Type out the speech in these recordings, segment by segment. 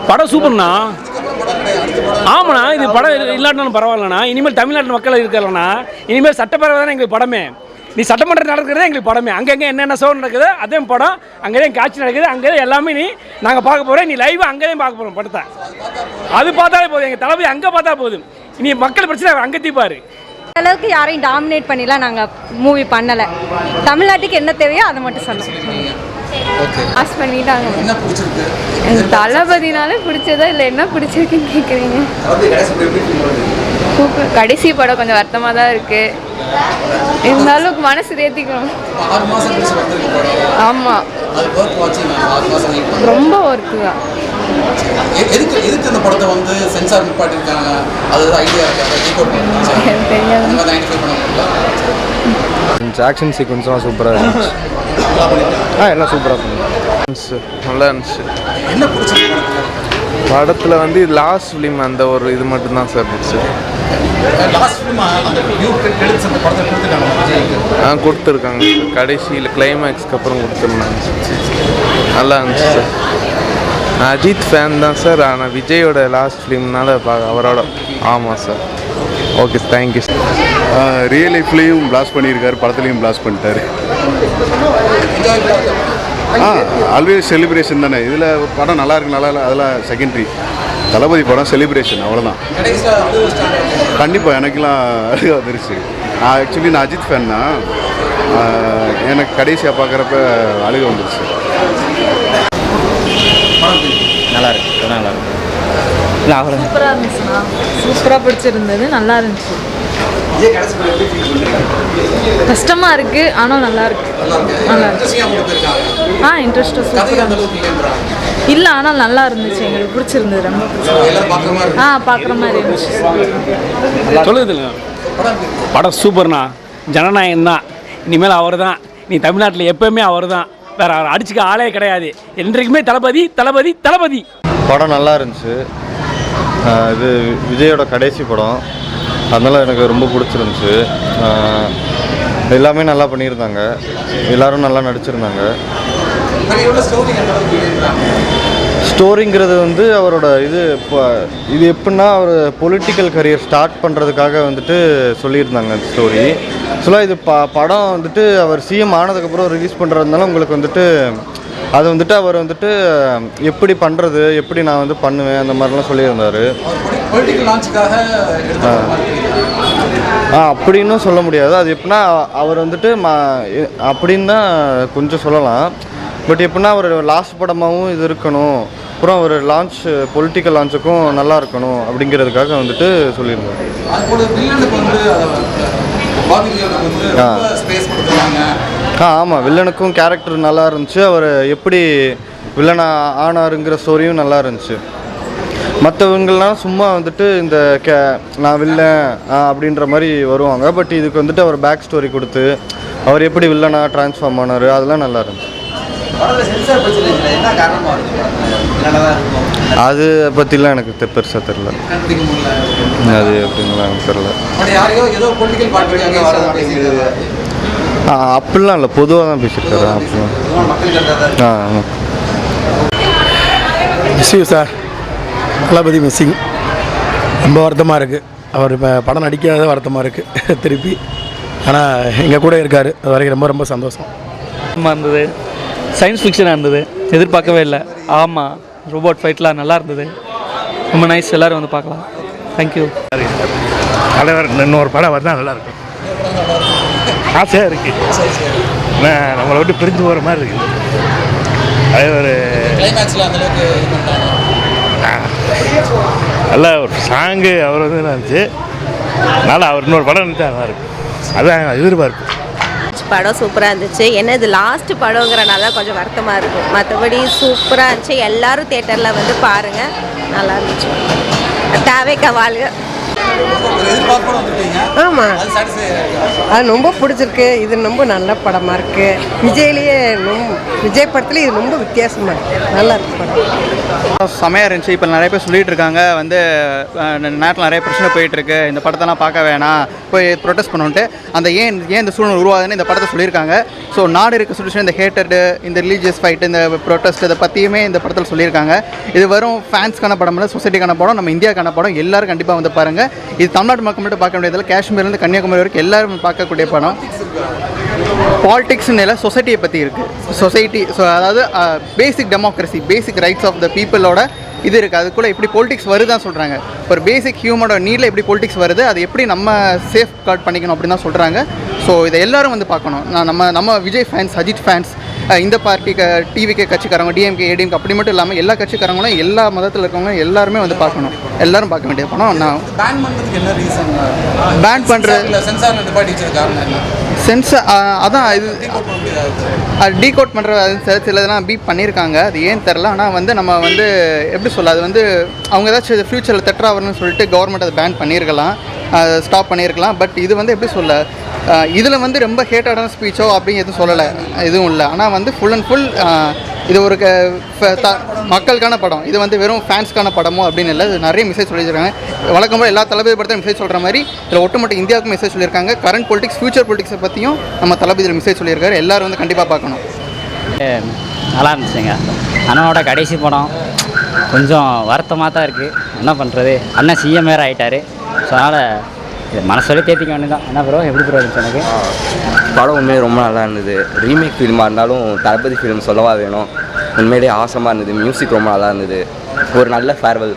படம் சூப்பர்ண்ணா. ஆமாண்ணா, இது படம் இல்லாட்டினாலும் பரவாயில்லண்ணா. இனிமேல் தமிழ்நாட்டு மக்கள் இருக்கலண்ணா, இனிமேல் சட்டப்பேரவை தானே எங்களுக்கு படமே. நீ சட்டமன்றம் நடக்கிறதே எங்களுக்கு படமே. அங்கங்கே என்னென்ன ஷோ நடக்குது அதே படம், அங்கேயே காட்சி நடக்குது, அங்கே எல்லாமே நாங்கள் பார்க்க போகிறோம். நீ லைவ் அங்கேயும் பார்க்க போகிறோம் படத்தை. அது பார்த்தாலே போதும், எங்கள் தளபதி அங்கே பார்த்தா போதும். இனி மக்கள் பிரச்சனை அங்கே தீப்பாரு. அளவுக்கு யாரையும் டாமினேட் பண்ணிலாம் நாங்கள் மூவி பண்ணலை. தமிழ்நாட்டுக்கு என்ன தேவையோ அதை மட்டும் சொன்னோம். ஆஸ் பண்ணிட்டாங்க. எனக்கு தளபதினாலே பிடிச்சதா இல்லை என்ன பிடிச்சிருக்குன்னு கேட்குறீங்க? கடைசி படம் கொஞ்சம் வருத்தமாக தான் இருக்குது. இருந்தாலும் மனசு தேத்திக்கணும். ஆமாம், ரொம்ப ஒர்க்கு தான். எதுக்கு இந்த படத்தை வந்து சென்சார் நிப்பாட்டிருக்காங்க? அது ஐடியா ஆக்ஷன் சீக்வன்ஸ்லாம் சூப்பராக இருந்துச்சு. எல்லாம் சூப்பராக இருந்துச்சு, நல்லா இருந்துச்சு. என்ன பிடிச்சிருக்கு படத்தில் வந்து லாஸ்ட் ஃபிலிம் அந்த ஒரு இது மட்டும்தான் சார் பிடிச்சி. கொடுத்துருக்காங்க கடைசியில் கிளைமேக்ஸ்க்கு அப்புறம் கொடுத்துருந்தாங்க. நல்லா இருந்துச்சு சார். நான் அஜித் ஃபேன் தான் சார், ஆனால் விஜயோட லாஸ்ட் ஃபிலிம்னால அவரோட. ஆமாம் sir. Okay, thank you sir. Real லைஃப்லேயும் பிளாஸ்ட் பண்ணியிருக்காரு, படத்துலையும் பிளாஸ்ட் பண்ணிட்டாரு. ஆல்வேஸ் செலிப்ரேஷன் தானே. இதில் படம் நல்லா இருக்கு நல்லா இல்லை அதெல்லாம் செகண்டரி. தளபதி படம் செலிப்ரேஷன், அவ்வளோதான். கண்டிப்பாக எனக்கெல்லாம் அழுக வந்துருச்சு. நான் அஜித் ஃபேன் தான். எனக்கு கடைசியாக பார்க்குறப்ப அழுக வந்துருச்சு. நல்லா இருக்கு, நல்லா இருக்கு. சூப்பராக இருந்துச்சுண்ணா, சூப்பராக பிடிச்சிருந்தது, நல்லா இருந்துச்சு. கஷ்டமாக இருக்குது ஆனால் நல்லா இருக்கு. நல்லா இருக்கு. இன்ட்ரெஸ்டாக சூப்பராக இல்லை ஆனால் நல்லா இருந்துச்சு. எங்களுக்கு பிடிச்சிருந்தது, ரொம்ப பிடிச்சிருந்தது. பார்க்குற மாதிரி இருந்துச்சு. சொல்லுதுங்க, படம் சூப்பர்ண்ணா. ஜனநாயகம் தான் இனிமேல். அவர் தான். நீ தமிழ்நாட்டில் எப்போயுமே அவர் தான், வேற அவர் அடிச்சுக்க ஆளே கிடையாது. என்றைக்குமே தளபதி தளபதி தளபதி. படம் நல்லா இருந்துச்சு. இது விஜயோட கடைசி படம், அதனால் எனக்கு ரொம்ப பிடிச்சிருந்துச்சு. எல்லாமே நல்லா பண்ணியிருந்தாங்க, எல்லோரும் நல்லா நடிச்சிருந்தாங்க. ஸ்டோரிங்கிறது வந்து அவரோட இது எப்படின்னா அவர் பொலிட்டிக்கல் கரியர் ஸ்டார்ட் பண்ணுறதுக்காக வந்துட்டு சொல்லியிருந்தாங்க அந்த ஸ்டோரி. ஆக்சுவலாக இது படம் வந்துட்டு அவர் சிஎம் ஆனதுக்கப்புறம் ரிலீஸ் பண்ணுறதுனால உங்களுக்கு வந்துட்டு அது வந்துட்டு அவர் வந்துட்டு எப்படி பண்ணுறது, எப்படி நான் வந்து பண்ணுவேன் அந்த மாதிரிலாம் சொல்லியிருந்தார். அப்படின்னு சொல்ல முடியாது. அது எப்படின்னா அவர் வந்துட்டு அப்படின்னு தான் கொஞ்சம் சொல்லலாம். பட் எப்படின்னா அவர் லாஸ்ட் படமாகவும் இது இருக்கணும், அப்புறம் ஒரு லான்ச் பொலிட்டிக்கல் லான்ச்சுக்கும் நல்லா இருக்கணும் அப்படிங்கிறதுக்காக வந்துட்டு சொல்லியிருந்தார். ஆமாம், வில்லனுக்கும் கேரக்டர் நல்லா இருந்துச்சு. அவர் எப்படி வில்லனா ஆனாருங்கிற ஸ்டோரியும் நல்லா இருந்துச்சு. மற்றவங்கள்லாம் சும்மா வந்துட்டு இந்த நான் வில்லன் அப்படின்ற மாதிரி வருவாங்க. பட் இதுக்கு வந்துட்டு அவர் பேக் ஸ்டோரி கொடுத்து அவர் எப்படி வில்லனா ட்ரான்ஸ்ஃபார்ம் ஆனார், அதெல்லாம் நல்லா இருந்துச்சு. அது பற்றிலாம் எனக்கு பெருசாக தெரில. அது எப்படின்லாம் எனக்கு தெரில. அப்படிலாம் இல்லை, பொதுவாக தான் பேசியிருக்காரு. அப்படிலாம் மிஸ்யூ சார். தளபதி மிஸ்ஸிங், ரொம்ப வருத்தமாக இருக்குது. அவர் இப்போ படம் நடிக்காத வருத்தமாக இருக்குது திருப்பி. ஆனால் எங்கள் கூட இருக்கார், அது வரைக்கும் ரொம்ப ரொம்ப சந்தோஷம் இருந்தது. சயின்ஸ் ஃபிக்ஷனாக இருந்தது, எதிர்பார்க்கவே இல்லை. ஆமாம், ரோபோட் ஃபைட்லாம் நல்லா இருந்தது, ரொம்ப நைஸ். எல்லோரும் வந்து பார்க்கலாம். தேங்க்யூ. தலைவர் இன்னொரு படம் வந்தால் நல்லாயிருக்கும், ஆசையாக இருக்குது. நம்மளை விட்டு பிரிஞ்சு போகிற மாதிரி இருக்குது. அதே ஒரு நல்ல ஒரு சாங்கு அவர் வந்து இருந்துச்சு. அதனால் அவர் இன்னொரு படம் நினச்சா நல்லா இருக்கும், அதுதான் எதிர்பார்ப்பு. படம் சூப்பராக இருந்துச்சு. என்ன இது லாஸ்ட் படங்கிறனால கொஞ்சம் வருத்தமாக இருக்கும். மற்றபடி சூப்பராக இருந்துச்சு. எல்லாரும் தேட்டரில் வந்து பாருங்கள், நல்லா இருந்துச்சு. தேவைக்க வாழ்க. ஆமாம், அது ரொம்ப பிடிச்சிருக்கு. இது ரொம்ப நல்ல படமாக இருக்குது. விஜய் படத்தில் இது ரொம்ப வித்தியாசமாக இருக்குது, நல்லா இருக்கு படம். செமையாக இருந்துச்சு. இப்போ நிறைய பேர் சொல்லிகிட்டு இருக்காங்க வந்து நாட்டில் நிறைய பிரச்சனை போயிட்டுருக்கு, இந்த படத்தெல்லாம் பார்க்க வேணாம், போய் ப்ரொட்டஸ்ட் பண்ணுன்ட்டு. அந்த ஏன் இந்த சூழ்நிலை உருவாகுதுன்னு இந்த படத்தை சொல்லியிருக்காங்க. ஸோ நாடு இருக்க சுச்சுவேஷன், இந்த ஹேட்டடு, இந்த ரிலீஜியஸ் ஃபைட்டு, இந்த ப்ரொட்டஸ்ட், இதை பற்றியுமே இந்த படத்தில் சொல்லியிருக்காங்க. இது வெறும் ஃபேன்ஸ்க்கான படம் இல்லை, சொசைட்டிக்கான படம், நம்ம இந்தியாவுக்கான படம். எல்லோரும் கண்டிப்பாக வந்து பாருங்கள். இது தமிழ்நாட்டு மக்கள் மட்டும் பார்க்க வேண்டியதில்லை, காஷ்மீர்லேருந்து கன்னியாகுமரி வரைக்கும் எல்லோரும் பார்க்கக்கூடிய படம். பாலிடிக்ஸ்னு இல்லை, சொசைட்டியை பற்றி இருக்குது. சொசைட்டி, ஸோ அதாவது basic democracy, basic rights of the பீப்புளோட இது இருக்குது. அதுக்குள்ளே எப்படி பொலிட்டிக்ஸ் வருதான் சொல்கிறாங்க. ஒரு பேசிக் ஹியூமனோட நீடில் எப்படி பொலிட்டிக்ஸ் வருது, அது எப்படி நம்ம சேஃப் கார்ட் பண்ணிக்கணும் அப்படின்னு தான் சொல்கிறாங்க. ஸோ இதை எல்லோரும் வந்து பார்க்கணும். நம்ம விஜய் ஃபேன்ஸ், அஜித் ஃபேன்ஸ், இந்த பார்ட்டிக்கு டிவிகே கட்சிக்காரங்க, டிஎம்கே, ஏடிஎம்கே அப்படி மட்டும் இல்லாமல் எல்லா கட்சிக்காரங்களும், எல்லா மதத்தில் இருக்கவங்க எல்லாருமே வந்து பார்க்கணும். எல்லோரும் பார்க்க வேண்டிய படம். நான் பேன் பண்ணுறது சென்சார் அதான் இது டீகோட் பண்ணுற சில இதெல்லாம் பீப் பண்ணியிருக்காங்க. அது ஏன் தெரில. ஆனால் வந்து நம்ம வந்து எப்படி சொல்ல, அது வந்து அவங்க ஏதாச்சும் ஃப்யூச்சரில் தெட்ராவர்னு சொல்லிட்டு கவர்மெண்ட் அதை பேன் பண்ணியிருக்கலாம், ஸ்டாப் பண்ணியிருக்கலாம். பட் இது வந்து எப்படி சொல்ல, இதில் வந்து ரொம்ப ஹேட்டடான ஸ்பீச்சோ அப்படின்னு எதுவும் சொல்லலை, எதுவும் இல்லை. ஆனால் வந்து ஃபுல் அண்ட் ஃபுல் இது ஒரு மக்களுக்கான படம். இது வந்து வெறும் ஃபேன்ஸ்க்கான படமோ அப்படின்னு இல்லை. இது நிறைய மெசேஜ் சொல்லியிருக்காங்க. வழக்கம் போல் எல்லா தளபதி படத்தையும் மெசேஜ் சொல்கிற மாதிரி இதில் ஒட்டுமொத்த இந்தியாவுக்கும் மெசேஜ் சொல்லியிருக்காங்க. கரண்ட் பொலிட்டிக்ஸ், ஃபியூச்சர் பொலிட்டிக்ஸை பற்றியும் நம்ம தளபதியில் மெசேஜ் சொல்லியிருக்காரு. எல்லோரும் வந்து கண்டிப்பாக பார்க்கணும். நல்லா இருந்துச்சுங்க. அண்ணனோட கடைசி படம் கொஞ்சம் வருத்தமாக தான் இருக்குது. என்ன பண்ணுறது, அண்ணன் சிஎம் வேறு ஆகிட்டார். ஸோ அதனால் இது மனசோட தேர்த்திக்க வேண்டியதான். என்ன ப்ரோ, எப்படி ப்ரோ இருந்துச்சு? எனக்கு படம் உண்மையிலே ரொம்ப நல்லா இருந்தது. ரீமேக் ஃபிலிமாக இருந்தாலும் தளபதி ஃபிலிம் சொல்லவா வேணும். உண்மையிலே ஆசமாக இருந்தது. மியூசிக் ரொம்ப நல்லா இருந்தது. ஒரு நல்ல ஃபேர்வெல்.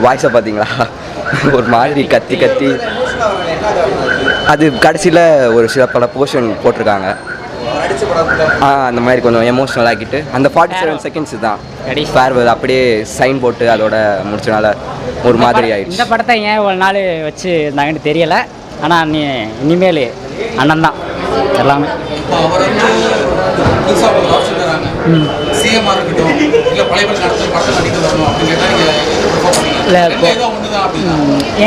வாய்ஸை பார்த்தீங்களா, ஒரு மாதிரி கத்தி கத்தி அது கடைசியில் ஒரு சில பல போர்ஷன் போட்டிருக்காங்க. அந்த மாதிரி கொஞ்சம் எமோஷ்னல் ஆக்கிட்டு அந்த 47 செகண்ட்ஸ் தான் ஃபேர்வெல் அப்படியே சைன் போட்டு அதோட முடிச்சனால ஒரு மாதிரி ஆயிடுச்சு. இந்த படத்தை ஏன் ஒரு நாள் வச்சு இருந்தாங்கன்னு தெரியலை. ஆனால் இனிமேல் அண்ணன் தான் எல்லாமே. இல்லை,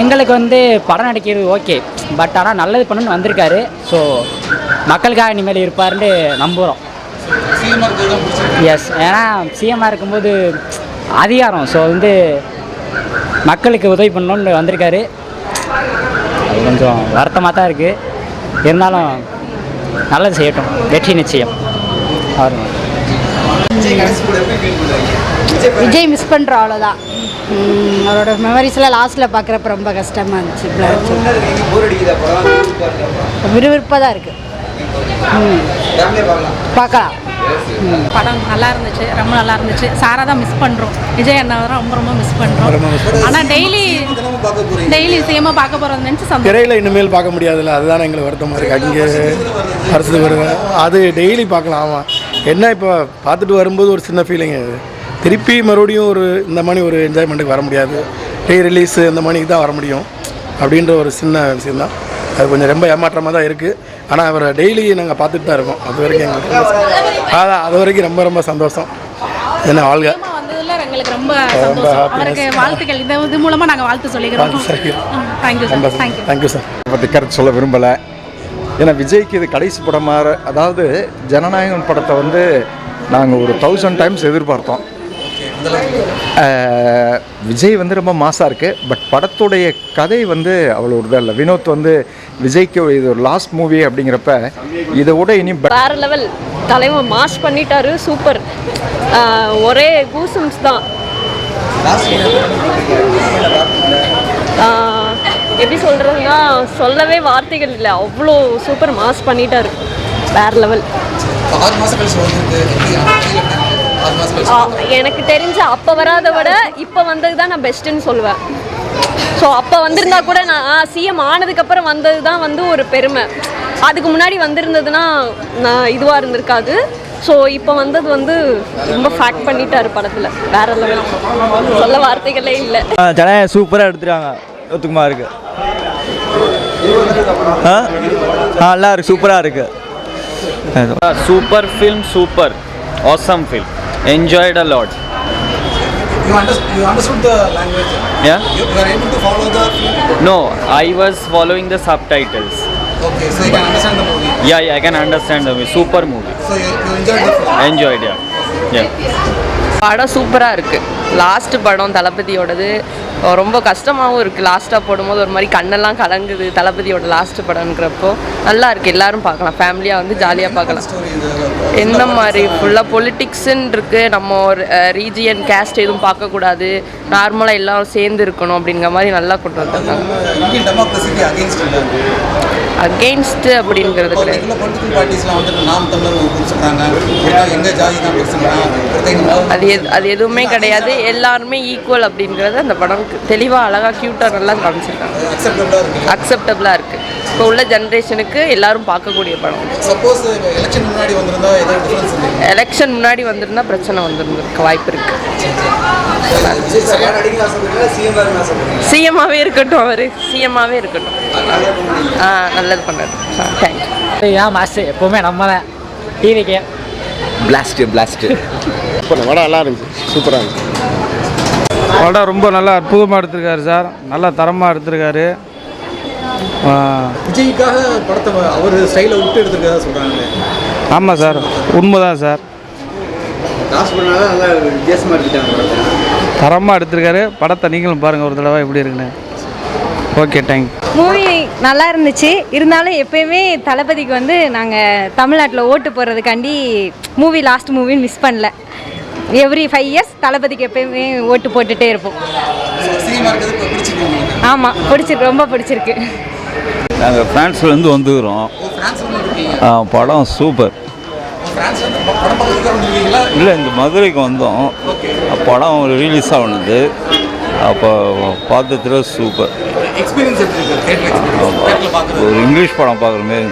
எங்களுக்கு வந்து படம் நடிக்கிறது ஓகே, பட் ஆனால் நல்லது பண்ணுன்னு வந்திருக்காரு. ஸோ மக்களுக்காக இனிமேல் இருப்பாருன்னு நம்புகிறோம். எஸ், ஏன்னா சிஎம்மாக இருக்கும்போது அதிகாரம், ஸோ வந்து மக்களுக்கு உதவி பண்ணணுன்னு வந்திருக்காரு. அது கொஞ்சம் வருத்தமாக தான் இருக்குது. இருந்தாலும் நல்லது செய்யட்டும், வெற்றி நிச்சயம். விஜய் மிஸ் பண்ணுற அவ்வளோதான். அவரோட மெமரிஸ்லாம் லாஸ்ட்டில் பார்க்குறப்ப ரொம்ப கஷ்டமாக இருந்துச்சு. விறுவிறுப்பாக தான் இருக்குது. பார்க்கலாம். படம் நல்லா இருந்துச்சு, ரொம்ப நல்லா இருந்துச்சு. சாரா தான் மிஸ் பண்ணுறோம், விஜய் அண்ணா ரொம்ப ரொம்ப மிஸ் பண்ணுறோம். ஆனால் டெய்லி சேமாக பார்க்க போகிறோம் நினச்சி சந்தோஷம். திரையில் இனிமேல் பார்க்க முடியாதுல்ல, அதுதான் எங்களுக்கு வருத்தமாக இருக்குது. அங்கே வருஷத்துக்கு வருவேன், அது டெய்லி பார்க்கலாம். ஆமாம், என்ன இப்போ பார்த்துட்டு வரும்போது ஒரு சின்ன ஃபீலிங், திருப்பி மறுபடியும் ஒரு இந்த மாதிரி ஒரு என்ஜாய்மெண்ட்டுக்கு வர முடியாது. ரிலீஸு இந்த மணிக்கு தான் வர முடியும் அப்படின்ற ஒரு சின்ன விஷயந்தான். அது கொஞ்சம் ரொம்ப ஏமாற்றமாக தான் இருக்குது. ஆனால் அவரை டெய்லி நாங்கள் பார்த்துட்டு தான் இருக்கோம். அது வரைக்கும் எங்களுக்கு அது வரைக்கும் ரொம்ப ரொம்ப சந்தோஷம். என்ன வாழ்க எங்களுக்கு ரொம்ப சந்தோஷம். அவருக்கு வாழ்த்துக்கள். இது மூலமாக நாங்கள் வாழ்த்து சொல்லிக்கிறோம். Thank you sir. பற்றி கருத்து சொல்ல விரும்பலை. ஏன்னா விஜய்க்கு இது கடைசி படமாக, அதாவது ஜனநாயகன் படத்தை வந்து நாங்கள் ஒரு 1000 டைம்ஸ் எதிர்பார்த்தோம். விஜய் வந்து ரொம்ப மாசாக இருக்குது. பட் படத்துடைய கதை வந்து அவ்வளோ ஒரு இல்லை. வினோத் வந்து விஜய்க்கு இது ஒரு லாஸ்ட் மூவி அப்படிங்கிறப்ப இதை விட இனி வேறு லெவல். தலைவன் மாஸ் பண்ணிட்டாரு, சூப்பர். ஒரே கூசம்ஸ் தான். எப்படி சொல்கிறதுன்னா சொல்லவே வார்த்தைகள் இல்லை. அவ்வளோ சூப்பர் மாஸ் பண்ணிட்டாரு, வேறு லெவல். எனக்கு தெரிஞ்ச அப்போ வராத விட இப்போ வந்தது தான் நான் பெஸ்ட்டுன்னு சொல்லுவேன். ஸோ அப்போ வந்திருந்தா கூட நான் சிஎம் ஆனதுக்கப்புறம் வந்தது தான் வந்து ஒரு பெருமை. அதுக்கு முன்னாடி வந்திருந்ததுன்னா நான் இதுவாக இருந்திருக்காது. ஸோ இப்போ வந்தது வந்து ரொம்ப ஃபேக்ட் பண்ணிட்டாரு படத்தில், வேற லெவல். சொல்ல வார்த்தைகளே இல்லை. ஜனநாயகம் சூப்பராக எடுத்துருக்காங்க, ஒத்துக்குமா இருக்குது. நல்லா இருக்குது, சூப்பராக இருக்குது. Super film, super awesome film, enjoyed a lot. You understood the language? Yeah, you are able to follow the film? no, I was following the subtitles. Okay, so you can understand the movie? Yeah, I can understand the movie. Super movie. So you enjoyed the film? Enjoyed, yeah. படம் சூப்பராக இருக்குது. Last படம் தளபதியோடது ரொம்ப கஷ்டமாகவும் இருக்குது. லாஸ்ட்டாக போடும்போது ஒரு மாதிரி கண்ணெல்லாம் கலங்குது. தளபதியோட லாஸ்ட்டு படம்ங்கிறப்போ நல்லா இருக்குது. எல்லாரும் பார்க்கலாம், ஃபேமிலியாக வந்து ஜாலியாக பார்க்கலாம். என்ன மாதிரி ஃபுல்லாக பொலிட்டிக்ஸுன்னு இருக்குது. நம்ம ஒரு ரீஜியன் கேஸ்ட் எதுவும் பார்க்கக்கூடாது, நார்மலாக எல்லாம் சேர்ந்து இருக்கணும் அப்படிங்கிற மாதிரி நல்லா கொண்டு வந்திருக்காங்க. அகெயின்ஸ்ட் அப்படிங்கிறது அது எதுவுமே கிடையாது. எல்லாருமே ஈக்குவல் அப்படிங்கிறது அந்த படம் தெளிவாக அழகாக க்யூட்டாக நல்லா காமிச்சிருக்காங்க. அக்செப்டபுளாக இருக்குது. இப்போ உள்ள ஜென்ரேஷனுக்கு எல்லாரும் பார்க்கக்கூடிய படம். எலெக்ஷன் முன்னாடி வந்திருந்தா பிரச்சனை வந்திருந்திருக்கு, வாய்ப்பு இருக்கு. சிஎம்மாவே இருக்கட்டும், அவர் சிஎம்மாவே இருக்கட்டும். நல்லது பண்ணாரு. தேங்க்யூ. ஏன் மாஸ்டர் எப்போவுமே நம்ம தான் டிவிக்கு பிளாஸ்ட்டு படம் நல்லா இருந்துச்சு, சூப்பராக இருந்துச்சு. படம் ரொம்ப நல்லா அற்புதமாக எடுத்திருக்காரு சார், நல்லா தரமாக எடுத்திருக்காரு. விஜய்க்காக படத்தை அவர் ஸ்டைலை விட்டு எடுத்துருக்கதா சொல்கிறாங்களே. ஆமாம் சார், உண்மைதான் சார். தரமாக எடுத்திருக்காரு படத்தை. நீங்களும் பாருங்கள் ஒரு தடவை எப்படி இருக்குன்னு. Okay, thank you. மூவி நல்லா இருந்துச்சு. இருந்தாலும் எப்பயுமே தளபதிக்கு வந்து நாங்கள் தமிழ்நாட்டில் ஓட்டு போடுறதுக்காண்டி லாஸ்ட் மூவின்னு மிஸ் பண்ணல. எவ்ரி 5 இயர்ஸ் தளபதிக்கு எப்பயுமே ஓட்டு போட்டுகிட்டே இருப்போம். ஆமாம், பிடிச்சிருக்கு, ரொம்ப பிடிச்சிருக்கு. நாங்கள் ஃப்ரான்ஸ்லேருந்து வந்துக்கிறோம். படம் சூப்பர். இல்லை, இந்த மதுரைக்கு வந்தோம். படம் ரிலீஸ் ஆனது அப்போ பார்த்ததுல சூப்பர். ஒரு இங்கிலீஷ் படம் பார்க்குற மாதிரி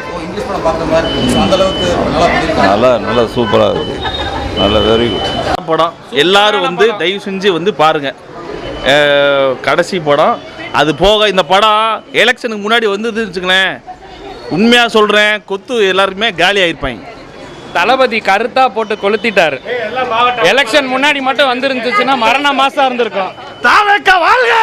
நல்லா சூப்பராக இருக்குது. நல்லா வெரி குட் படம். எல்லாரும் வந்து தயவு செஞ்சு வந்து பாருங்கள். கடைசி படம். அது போக இந்த படம் எலெக்ஷனுக்கு முன்னாடி வந்துதுன்னு வச்சுங்களேன், உண்மையாக சொல்கிறேன், கொத்து எல்லாருமே காலி ஆகிருப்பாங்க. தளபதி கருத்தாக போட்டு கொளுத்திட்டாரு. எலெக்ஷன் முன்னாடி மட்டும் வந்துருந்துச்சுன்னா மரண மாசம் இருந்திருக்கும். தாவேக்கா வாழ்க!